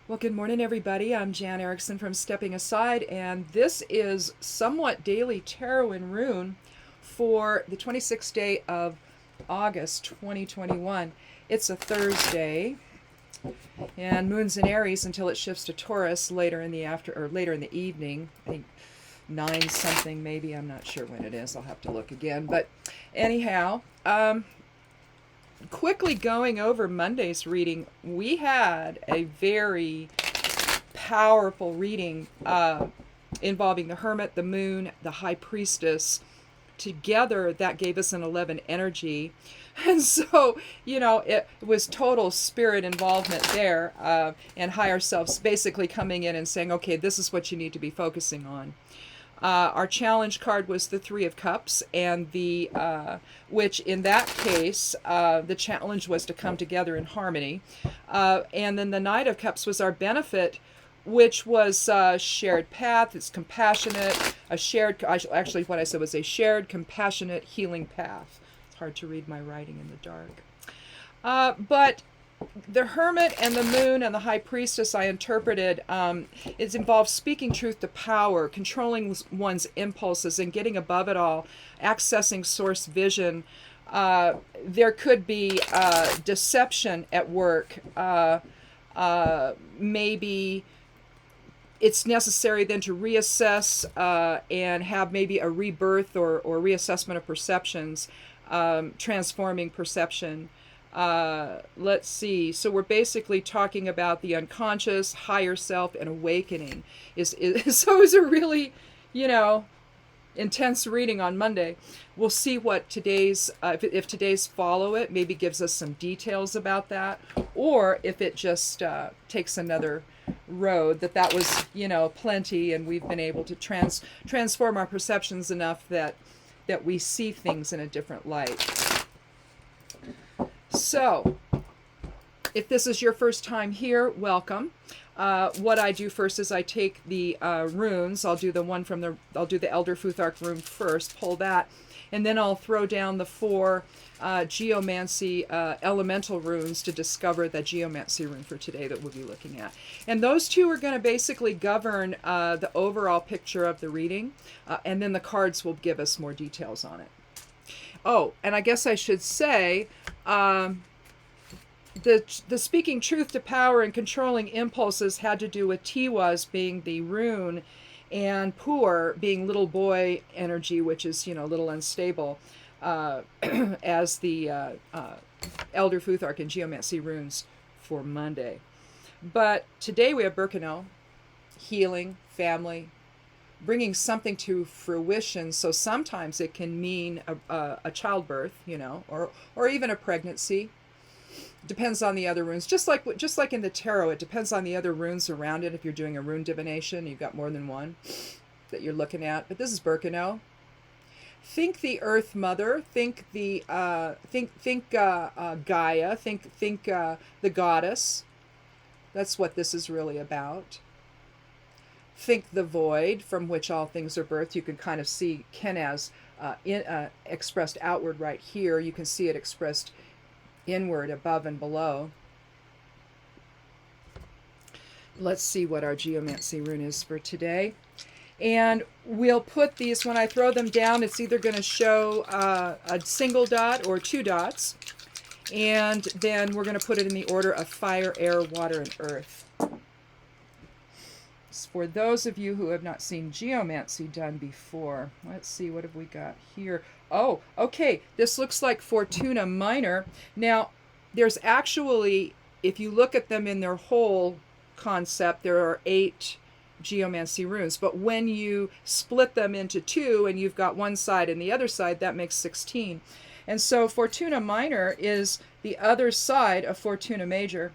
Well, good morning, everybody. I'm Jan Erickson from Stepping Aside, and this is somewhat daily tarot and rune for the 26th day of August 2021. It's a Thursday, and moon's in Aries until it shifts to Taurus later in the evening. I think 9 something maybe. I'm not sure when it is. I'll have to look again. But anyhow, quickly going over Monday's reading, we had a very powerful reading involving the Hermit, the Moon, the High Priestess. Together, that gave us an 11 energy. And so, it was total spirit involvement there, and higher selves basically coming in and saying, okay, this is what you need to be focusing on. Our challenge card was the Three of Cups, and which in that case, the challenge was to come together in harmony. And then the Knight of Cups was our benefit, which was shared path. It's compassionate, actually what I said was a shared, compassionate, healing path. It's hard to read my writing in the dark. But the Hermit and the Moon and the High Priestess I interpreted, it involves speaking truth to power, controlling one's impulses and getting above it all, accessing source vision. There could be deception at work. Maybe it's necessary then to reassess and have maybe a rebirth or reassessment of perceptions, transforming perception. Let's see. So we're basically talking about the unconscious, higher self, and awakening. So it was a really, intense reading on Monday. We'll see what today's, if today's follow it, maybe gives us some details about that, or if it just takes another road, that was, plenty, and we've been able to transform our perceptions enough that we see things in a different light. So, if this is your first time here, welcome. What I do first is I take the runes. I'll do the Elder Futhark rune first, pull that, and then I'll throw down the 4 geomancy elemental runes to discover the geomancy rune for today that we'll be looking at. And those 2 are going to basically govern the overall picture of the reading, and then the cards will give us more details on it. Oh, and I guess I should say, the speaking truth to power and controlling impulses had to do with Tiwaz being the rune and Pur being little boy energy, which is, little unstable, as the Elder Futhark and Geomancy runes for Monday. But today we have Birkenau, healing, family, bringing something to fruition. So sometimes it can mean a childbirth, or even a pregnancy. Depends on the other runes. Just like in the tarot, it depends on the other runes around it. If you're doing a rune divination, you've got more than one that you're looking at. But this is Birkenau. Think the Earth Mother. Think the Gaia. Think the goddess. That's what this is really about. Think the void from which all things are birthed. You can kind of see Kenaz expressed outward right here. You can see it expressed inward above and below. Let's see what our geomancy rune is for today. And we'll put these, when I throw them down, it's either going to show a single dot or 2 dots. And then we're going to put it in the order of fire, air, water, and earth. For those of you who have not seen geomancy done before, let's see, what have we got here? Oh, okay, this looks like Fortuna Minor. Now, there's actually, if you look at them in their whole concept, there are 8 geomancy runes. But when you split them into 2 and you've got one side and the other side, that makes 16. And so Fortuna Minor is the other side of Fortuna Major.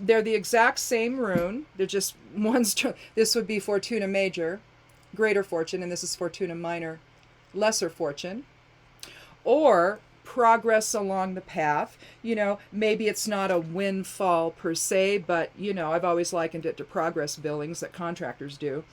They're the exact same rune. They're just this would be Fortuna Major, greater fortune, and this is Fortuna Minor, lesser fortune. Or progress along the path. Maybe it's not a windfall per se, but, I've always likened it to progress billings that contractors do,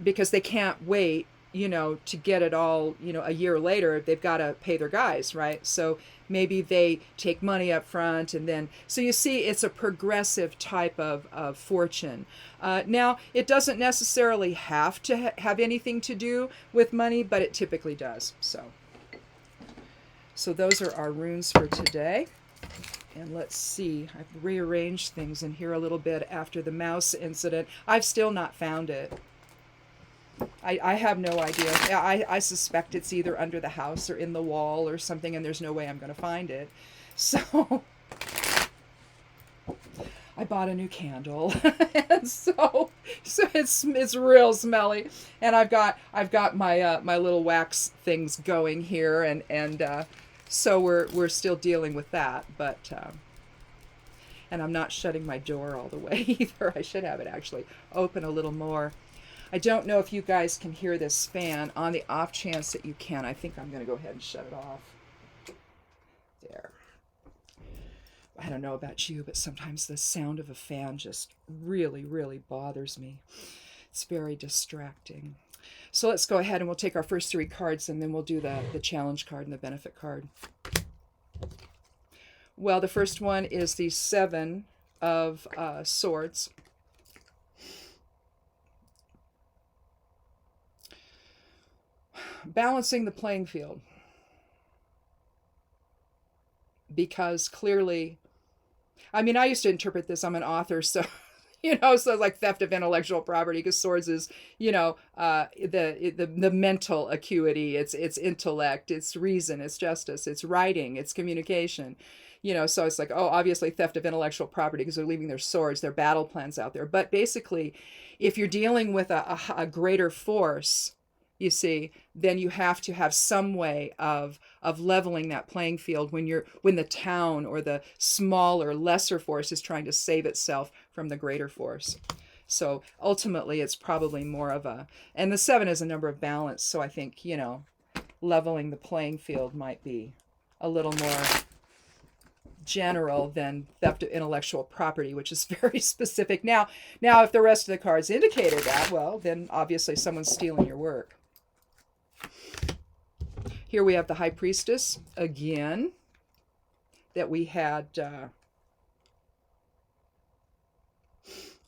because they can't wait to get it all, a year later, they've got to pay their guys, right? So maybe they take money up front, and then, so you see, it's a progressive type of fortune. Now, it doesn't necessarily have to have anything to do with money, but it typically does. So those are our runes for today. And let's see, I've rearranged things in here a little bit after the mouse incident. I've still not found it. I have no idea. I suspect it's either under the house or in the wall or something, and there's no way I'm going to find it. So I bought a new candle, and so it's real smelly. And I've got my my little wax things going here, and so we're still dealing with that, but and I'm not shutting my door all the way either. I should have it actually open a little more. I don't know if you guys can hear this fan. On the off chance that you can, I think I'm going to go ahead and shut it off. There. I don't know about you, but sometimes the sound of a fan just really, really bothers me. It's very distracting. So let's go ahead and we'll take our first 3 cards, and then we'll do the challenge card and the benefit card. Well, the first one is the 7 of Swords. Balancing the playing field. Because clearly, I mean, I used to interpret this, I'm an author, so, so like theft of intellectual property, because swords is, the mental acuity, it's intellect, it's reason, it's justice, it's writing, it's communication, so it's like, oh, obviously theft of intellectual property because they're leaving their swords, their battle plans out there. But basically, if you're dealing with a greater force, you see, then you have to have some way of leveling that playing field when the town or the smaller, lesser force is trying to save itself from the greater force. So ultimately, it's probably more of and the 7 is a number of balance. So I think, leveling the playing field might be a little more general than theft of intellectual property, which is very specific. Now, if the rest of the cards indicated that, well, then obviously someone's stealing your work. Here we have the High Priestess again that we had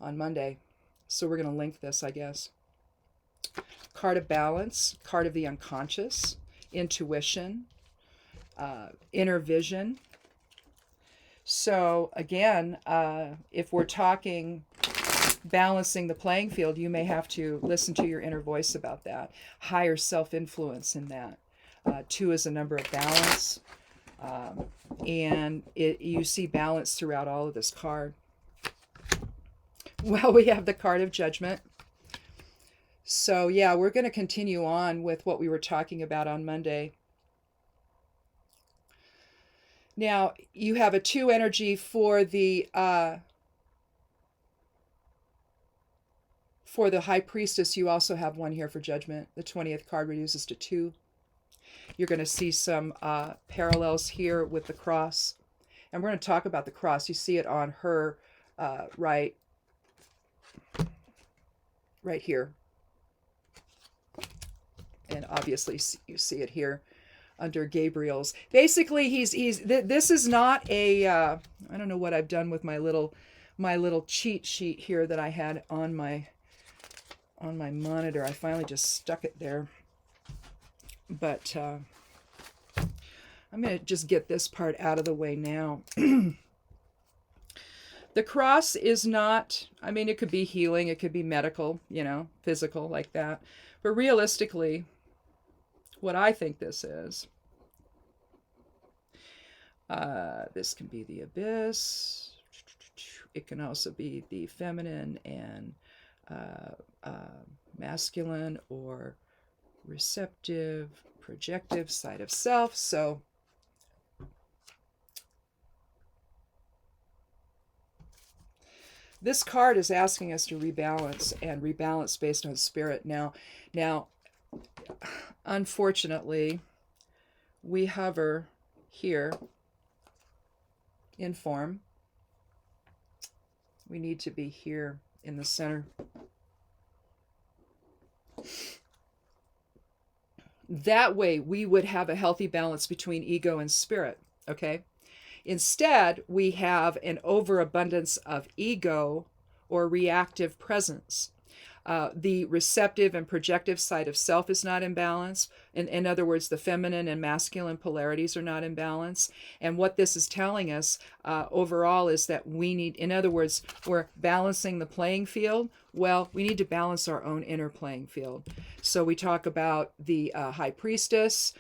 on Monday. So we're going to link this, I guess. Card of Balance, card of the unconscious, intuition, inner vision. So again, if we're talking balancing the playing field, you may have to listen to your inner voice about that. Higher self-influence in that. 2 is a number of balance. And you see balance throughout all of this card. Well, we have the card of Judgment. So yeah, we're going to continue on with what we were talking about on Monday. Now, you have a 2 energy for the High Priestess. You also have 1 here for Judgment. The 20th card reduces to 2. You're going to see some parallels here with the cross. And we're going to talk about the cross. You see it on her right here. And obviously you see it here under Gabriel's. Basically, this is not a I don't know what I've done with my little cheat sheet here that I had on my monitor. I finally just stuck it there. But I'm going to just get this part out of the way now. The cross is not, I mean, it could be healing, it could be medical, physical like that. But realistically, what I think this is, this can be the abyss. It can also be the feminine and masculine or receptive, projective side of self. So this card is asking us to rebalance and rebalance based on spirit. Now, unfortunately, we hover here in form. We need to be here in the center. That way we would have a healthy balance between ego and spirit, okay? Instead, we have an overabundance of ego or reactive presence. The receptive and projective side of self is not in balance. In other words, the feminine and masculine polarities are not in balance. And what this is telling us overall is that we need, in other words, we're balancing the playing field. Well, we need to balance our own inner playing field. So we talk about the high priestess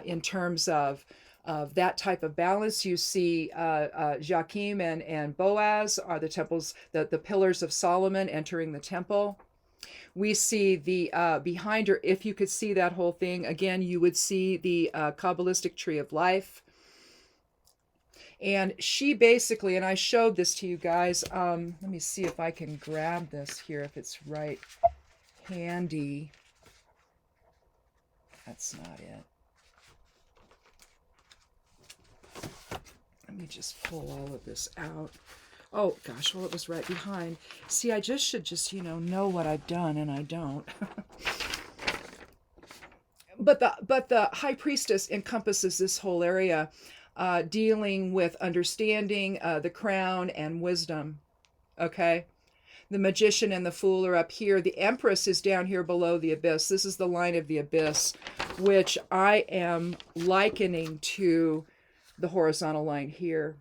in terms of that type of balance. You see Joachim and Boaz are the temples, the pillars of Solomon entering the temple. We see the behind her, if you could see that whole thing, again, you would see the Kabbalistic tree of life. And she basically, and I showed this to you guys, let me see if I can grab this here, if it's right handy. That's not it. Let me just pull all of this out. Oh, gosh, well, it was right behind. See, I should just, know what I've done, and I don't. But the high priestess encompasses this whole area, dealing with understanding, the crown, and wisdom, okay? The magician and the fool are up here. The empress is down here below the abyss. This is the line of the abyss, which I am likening to the horizontal line here.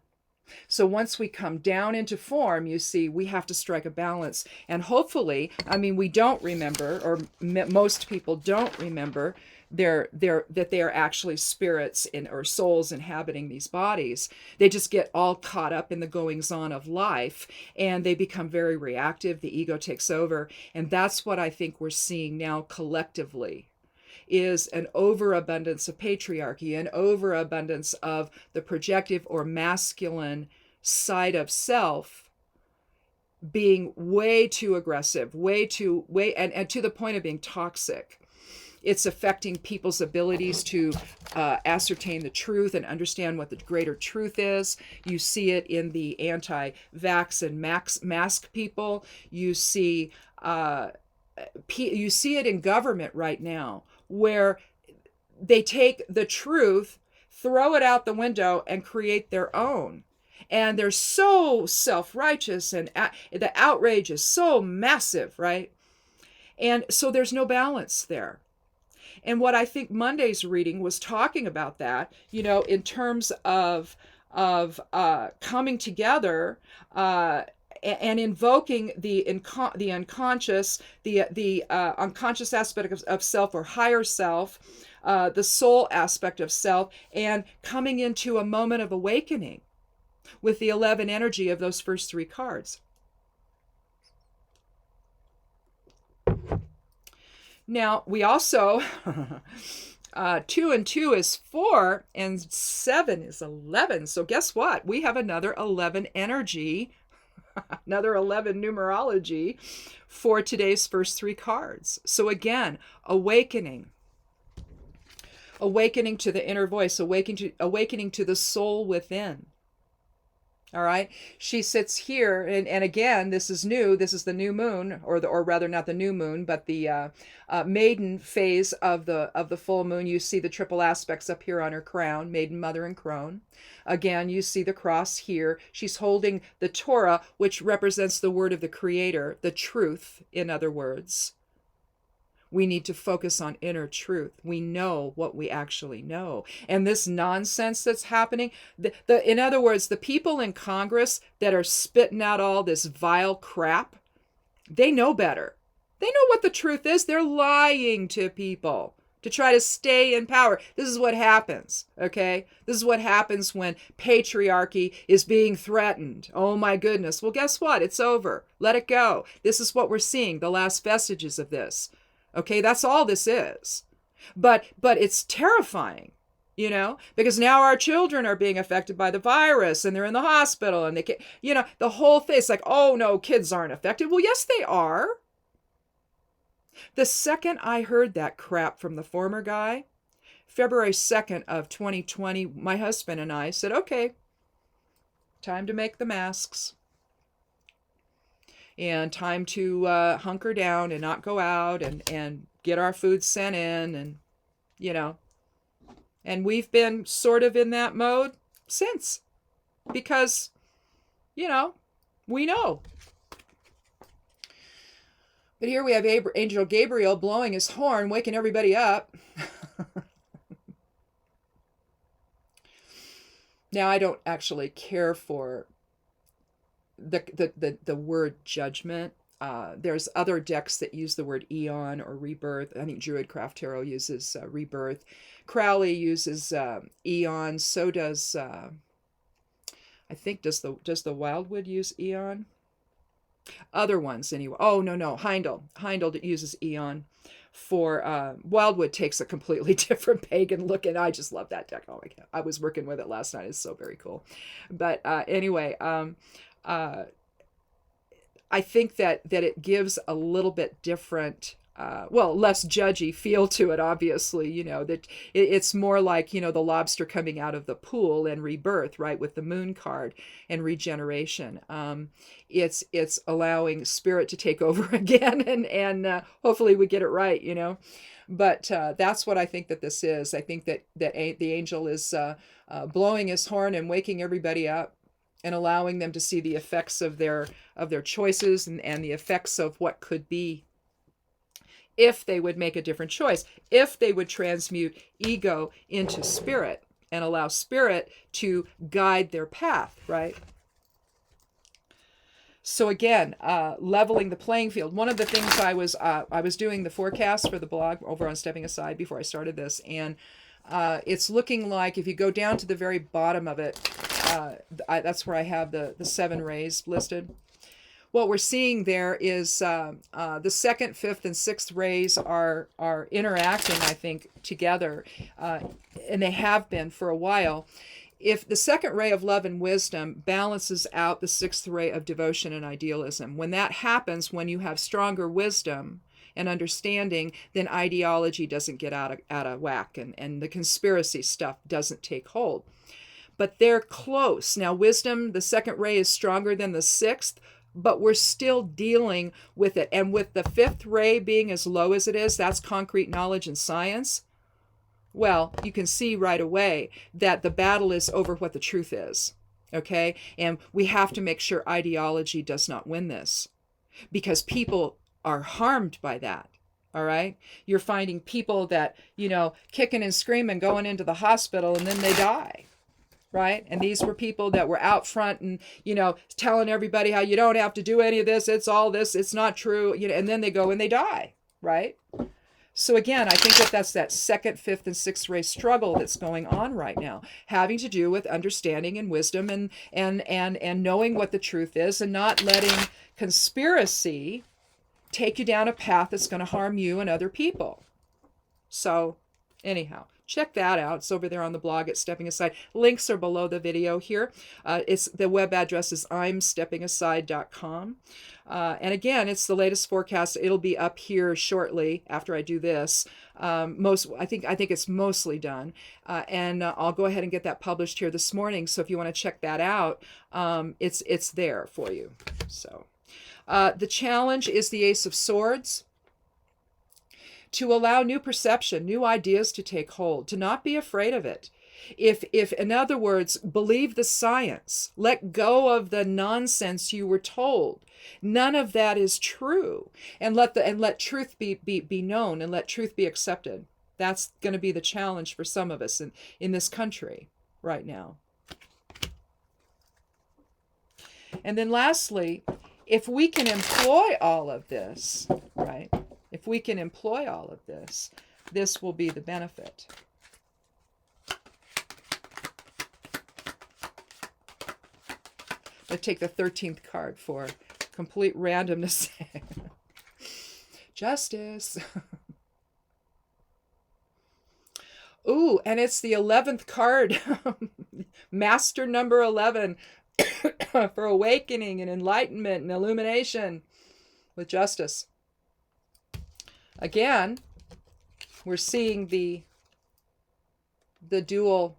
So once we come down into form, you see, we have to strike a balance. And hopefully, we don't remember, or most people don't remember, that they are actually spirits or souls inhabiting these bodies. They just get all caught up in the goings on of life, and they become very reactive. The ego takes over. And that's what I think we're seeing now collectively, is an overabundance of patriarchy, an overabundance of the projective or masculine side of self being way too aggressive, and to the point of being toxic. It's affecting people's abilities to ascertain the truth and understand what the greater truth is. You see it in the anti-vax and mask people. You see it in government right now, where they take the truth, throw it out the window, and create their own. And they're so self-righteous, and the outrage is so massive, right? And so there's no balance there. And what I think Monday's reading was talking about that, in terms of coming together, and invoking the unconscious, the unconscious aspect of self, or higher self, the soul aspect of self, and coming into a moment of awakening with the 11 energy of those first 3 cards. Now, we also, 2 and 2 is 4, and 7 is 11. So guess what? We have another 11 energy, another 11 numerology for today's first 3 cards. So again, awakening to the inner voice, awakening to the soul within. All right. She sits here, and again, this is new. This is the new moon, or rather not the new moon, but the maiden phase of the full moon. You see the triple aspects up here on her crown, maiden, mother, and crone. Again, you see the cross here. She's holding the Torah, which represents the word of the Creator, the truth, in other words. We need to focus on inner truth. We know what we actually know. And this nonsense that's happening, in other words, the people in Congress that are spitting out all this vile crap, they know better. They know what the truth is. They're lying to people to try to stay in power. This is what happens, okay? This is what happens when patriarchy is being threatened. Oh my goodness. Well, guess what? It's over. Let it go. This is what we're seeing, the last vestiges of this. Okay, that's all this is. But it's terrifying, because now our children are being affected by the virus, and they're in the hospital, and they get, the whole thing. It's like, oh no, kids aren't affected. Well, yes, they are. The second I heard that crap from the former guy, February 2nd of 2020, my husband and I said, okay, time to make the masks. And time to hunker down and not go out, and get our food sent in, and you know. And we've been sort of in that mode since, because, you know, we know. But here we have Angel Gabriel blowing his horn, waking everybody up. Now, I don't actually care for the word judgment. There's other decks that use the word eon or rebirth. I think Druidcraft Tarot uses rebirth. Crowley uses eon. So does I think does the Wildwood use eon? Other ones anyway. Oh no, Heindel uses eon. For Wildwood takes a completely different pagan look, and I just love that deck. Oh my god, I was working with it last night. It's so very cool. But anyway, I think that it gives a little bit different, less judgy feel to it, obviously, you know, that it's more like, you know, the lobster coming out of the pool and rebirth, right, with the moon card and regeneration. It's allowing spirit to take over again, and hopefully we get it right, you know. But that's what I think that this is. I think that the angel is blowing his horn and waking everybody up, and allowing them to see the effects of their choices, and the effects of what could be if they would make a different choice, if they would transmute ego into spirit and allow spirit to guide their path, right? So again, leveling the playing field. One of the things I was doing the forecast for the blog over on Stepping Aside before I started this, and it's looking like if you go down to the very bottom of it, that's where I have the 7 rays listed. What we're seeing there is the 2nd, 5th, and 6th rays are interacting, I think, together, and they have been for a while. If the 2nd ray of love and wisdom balances out the 6th ray of devotion and idealism, when that happens, when you have stronger wisdom and understanding, then ideology doesn't get out of whack, and the conspiracy stuff doesn't take hold. But they're close. Now, wisdom, the 2nd ray is stronger than the 6th, but we're still dealing with it. And with the 5th ray being as low as it is, that's concrete knowledge and science. Well, you can see right away that the battle is over what the truth is, okay? And we have to make sure ideology does not win this, because people are harmed by that, all right? You're finding people that, you know, kicking and screaming, going into the hospital, and then they die. Right? And these were people that were out front and, you know, telling everybody how you don't have to do any of this. It's all this. It's not true. You know, and then they go and they die. Right? So again, I think that's that 2nd, 5th, and 6th ray struggle that's going on right now, having to do with understanding and wisdom, and knowing what the truth is, and not letting conspiracy take you down a path that's going to harm you and other people. So anyhow, check that out. It's over there on the blog at Stepping Aside. Links are below the video here. The web address is imsteppingaside.com. And again, it's the latest forecast. It'll be up here shortly after I do this. I think it's mostly done. And I'll go ahead and get that published here this morning. So if you want to check that out, it's there for you. So the challenge is the Ace of Swords. To allow new perception, new ideas to take hold, to not be afraid of it. If in other words, believe the science, let go of the nonsense you were told. None of that is true. And let truth be known, and let truth be accepted. That's going to be the challenge for some of us in this country right now. And then lastly, if we can employ all of this, right? If we can employ all of this, this will be the benefit. Let's take the 13th card for complete randomness. Justice. Ooh, and it's the 11th card. Master number 11 for awakening and enlightenment and illumination with justice. Again, we're seeing the dual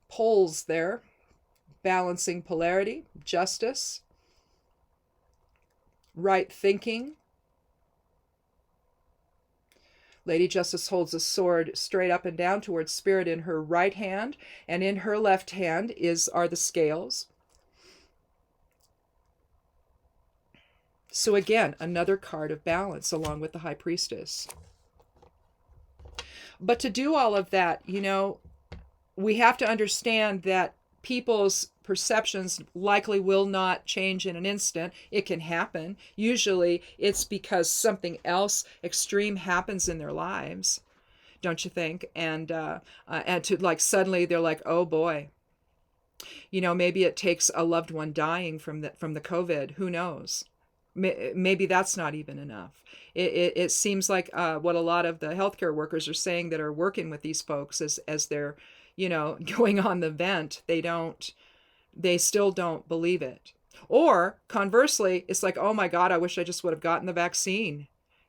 poles there, balancing polarity, justice, right thinking, Lady Justice holds a sword straight up and down towards Spirit in her right hand, and in her left hand are the scales. So again, another card of balance along with the High Priestess. But to do all of that, we have to understand that people's perceptions likely will not change in an instant. It can happen. Usually it's because something else extreme happens in their lives, don't you think? And to like suddenly they're like, oh boy, maybe it takes a loved one dying from the COVID. Who knows? Maybe that's not even enough. It seems like what a lot of the healthcare workers are saying that are working with these folks as they're, going on the vent, they still don't believe it. Or conversely, it's like, oh my God, I wish I just would have gotten the vaccine.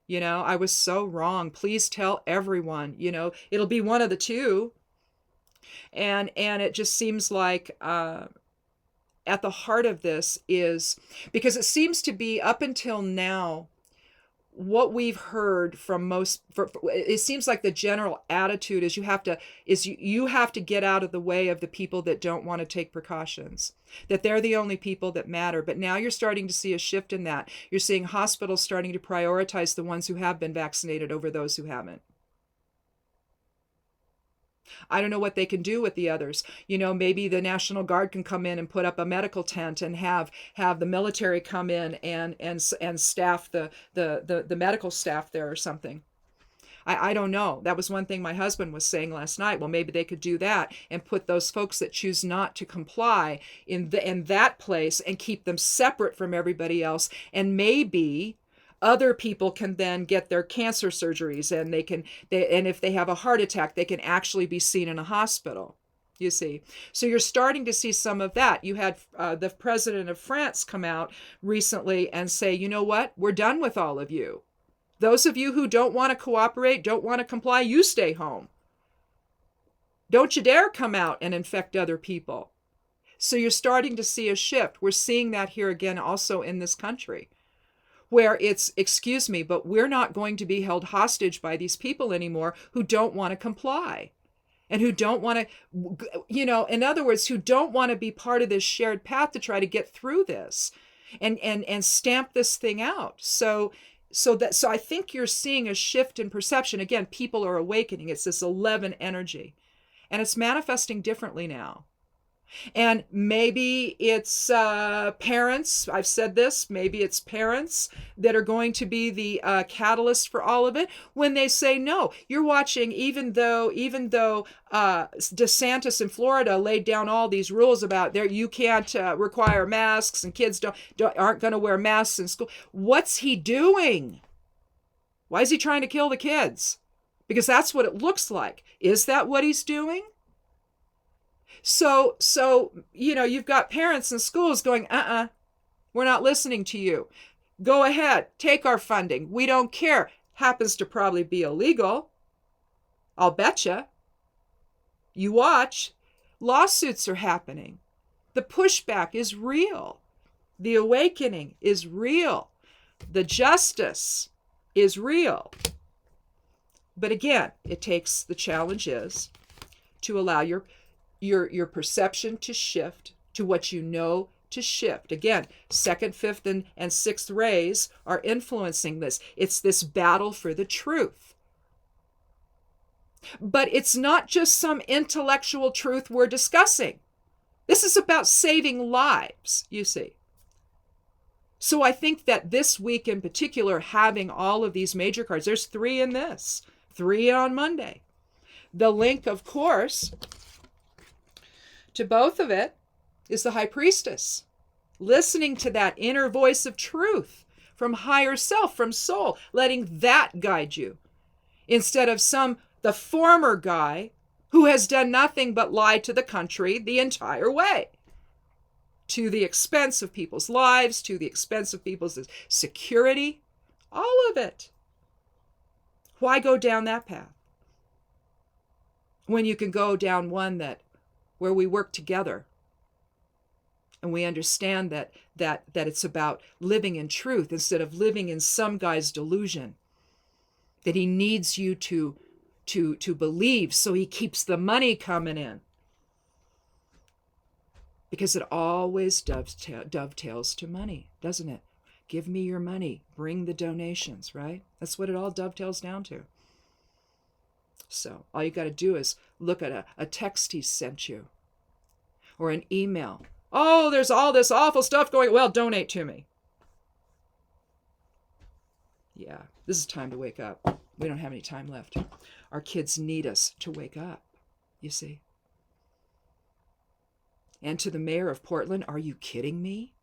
I was so wrong. Please tell everyone, it'll be one of the two. And it just seems like, at the heart of this is, because it seems to be up until now, what we've heard from it seems like the general attitude is you have to get out of the way of the people that don't want to take precautions, that they're the only people that matter. But now you're starting to see a shift in that. You're seeing hospitals starting to prioritize the ones who have been vaccinated over those who haven't. I don't know what they can do with the others. Maybe the National Guard can come in and put up a medical tent and have the military come in and staff the medical staff there or something. I don't know. That was one thing my husband was saying last night. Well, maybe they could do that and put those folks that choose not to comply in that place and keep them separate from everybody else. And maybe other people can then get their cancer surgeries, and and if they have a heart attack, they can actually be seen in a hospital. You see, so you're starting to see some of that. You had the president of France come out recently and say, you know what, we're done with all of you. Those of you who don't want to cooperate, don't want to comply, you stay home. Don't you dare come out and infect other people. So you're starting to see a shift. We're seeing that here again also in this country, where it's, excuse me, but we're not going to be held hostage by these people anymore who don't want to comply and who don't want to, in other words, who don't want to be part of this shared path to try to get through this and stamp this thing out. So I think you're seeing a shift in perception. Again, people are awakening. It's this 11 energy, and it's manifesting differently now. And maybe it's parents, I've said this, maybe it's parents that are going to be the catalyst for all of it when they say, no, you're watching, even though DeSantis in Florida laid down all these rules about you can't require masks and kids aren't going to wear masks in school. What's he doing? Why is he trying to kill the kids? Because that's what it looks like. Is that what he's doing? So you've got parents in schools going, we're not listening to you. Go ahead, take our funding. We don't care. Happens to probably be illegal. I'll betcha. You watch. Lawsuits are happening. The pushback is real. The awakening is real. The justice is real. But again, the challenge is to allow your perception to shift to what you know to shift. Again, second, fifth, and sixth rays are influencing this. It's this battle for the truth. But it's not just some intellectual truth we're discussing. This is about saving lives, you see. So I think that this week in particular, having all of these major cards, there's 3 in this, 3 on Monday. The link, of course, to both of it is the High Priestess, listening to that inner voice of truth from higher self, from soul, letting that guide you instead of the former guy who has done nothing but lie to the country the entire way, to the expense of people's lives, to the expense of people's security, all of it. Why go down that path when you can go down one where we work together and we understand that it's about living in truth instead of living in some guy's delusion? that he needs you to believe, so he keeps the money coming in. Because it always dovetails to money, doesn't it? Give me your money, bring the donations, right? That's what it all dovetails down to. So all you got to do is look at a text he sent you, or an email. Oh, there's all this awful stuff going. Well, donate to me. Yeah, this is time to wake up. We don't have any time left. Our kids need us to wake up, you see. And to the mayor of Portland, are you kidding me?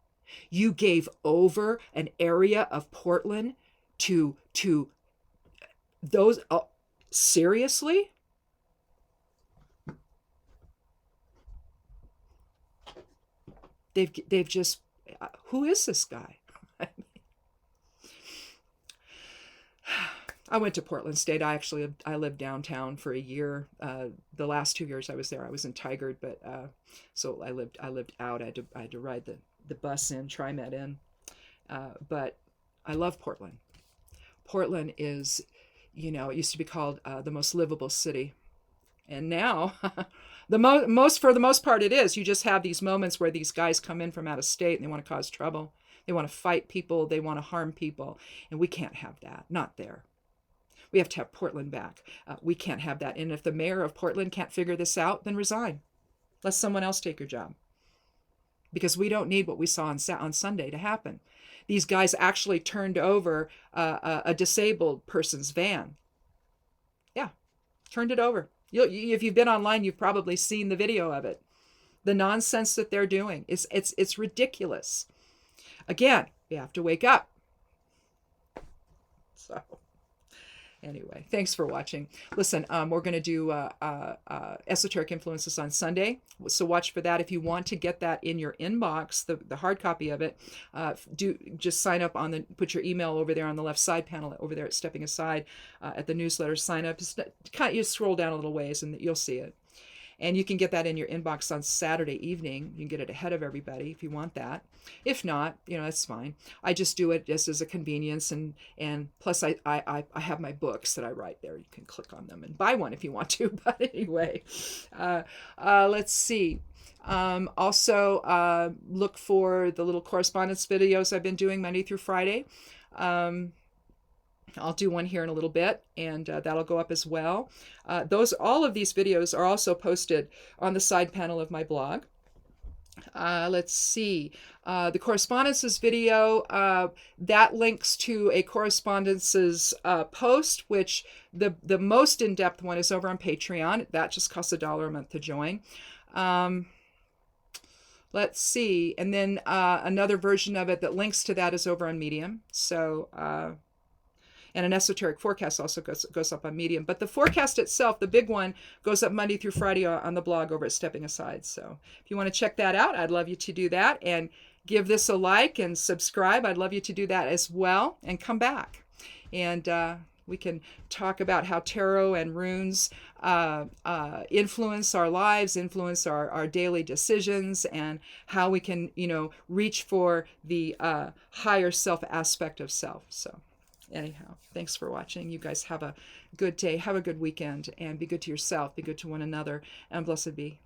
You gave over an area of Portland to those. Oh, seriously? They've just. Who is this guy? I went to Portland State. I lived downtown for a year. The last 2 years I was there, I was in Tigard, but so I lived out. I had to ride the bus in, TriMet in. But I love Portland. Portland is, it used to be called the most livable city, and now for the most part it is. You just have these moments where these guys come in from out of state and they want to cause trouble. They want to fight people. They want to harm people, and we can't have that. Not there. We have to have Portland back. We can't have that. And if the mayor of Portland can't figure this out, then resign. Let someone else take your job. Because we don't need what we saw on Sunday to happen. These guys actually turned over a disabled person's van. Yeah, turned it over. If you've been online, you've probably seen the video of it. The nonsense that they're doing, it's ridiculous. Again, we have to wake up. So. Anyway, thanks for watching. Listen, we're going to do Esoteric Influences on Sunday, so watch for that. If you want to get that in your inbox, the hard copy of it, do just sign up put your email over there on the left side panel over there at Stepping Aside at the newsletter. Sign up. You scroll down a little ways and you'll see it. And you can get that in your inbox on Saturday evening. You can get it ahead of everybody if you want that. If not, that's fine. I just do it just as a convenience. And plus, I have my books that I write there. You can click on them and buy one if you want to. But anyway, let's see. Also, look for the little correspondence videos I've been doing Monday through Friday. I'll do one here in a little bit, and that'll go up as well. All of these videos are also posted on the side panel of my blog. Let's see. The correspondences video, that links to a correspondences post, which the most in-depth one is over on Patreon. That just costs $1 a month to join. Let's see. And then another version of it that links to that is over on Medium. So... and an esoteric forecast also goes up on Medium. But the forecast itself, the big one, goes up Monday through Friday on the blog over at Stepping Aside. So if you want to check that out, I'd love you to do that. And give this a like and subscribe. I'd love you to do that as well. And come back. And we can talk about how tarot and runes influence our lives, influence our daily decisions, and how we can, reach for the higher self aspect of self. So. Anyhow, thanks for watching. You guys have a good day. Have a good weekend. And be good to yourself. Be good to one another. And blessed be.